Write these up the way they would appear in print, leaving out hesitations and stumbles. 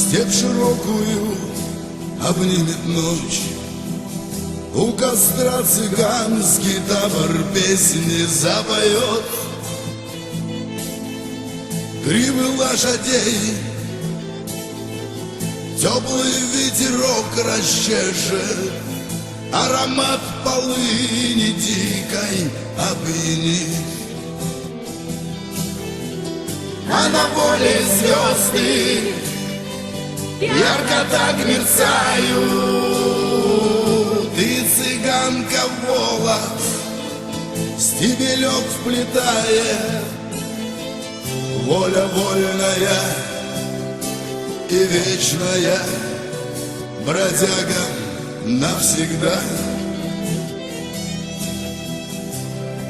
Степь широкую обнимет ночь, у костра цыганский табор песни запоет. Гривы лошадей теплый ветерок расчешет, аромат полыни дикой опьянит. А на воле звезды ярко так мерцают, и цыганка волос стебелек вплетает. Воля вольная и вечная, бродяга навсегда.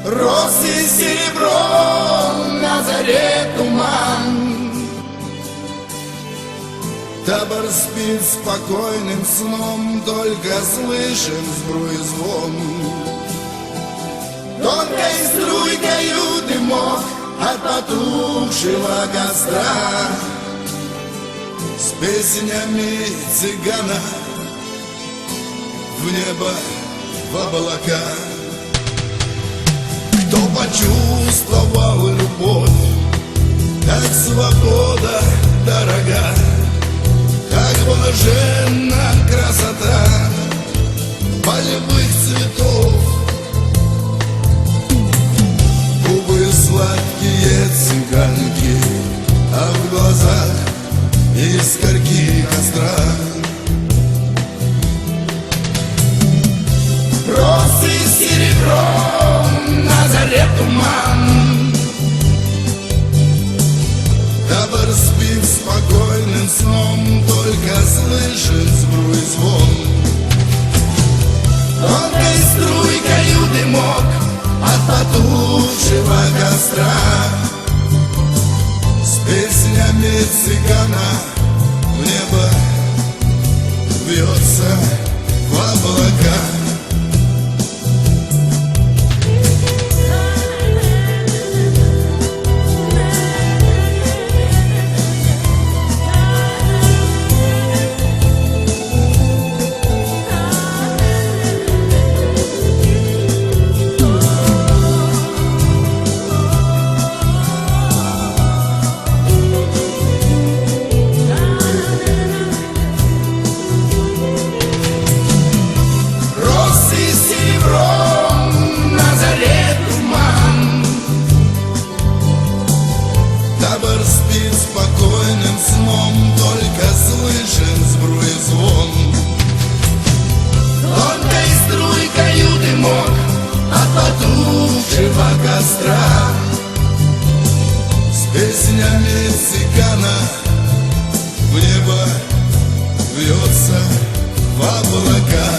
Рос и серебром на заре туман, табор спит спокойным сном, только слышен сбруи звон. Тонкой струйкою дымок от потухшего костра, с песнями цыгана в небо, в облака. Кто почувствовал любовь, как свобода дорога, как блаженна красота полевых цветов. Губы сладкие цыганки, а в глазах искорки костра. Росы серебром на заре туман, табор спит спокойным сном, только слышен сбруи звон. Тонкой струйкою дымок от потухшего костра, с песнями цыгана в небо вьется, в облака. Табор спит спокойным сном, только слышен сбруи звон. Тонкой струйкою дымок от потухшего костра, с песнями цыгана в небо вьется, в облака.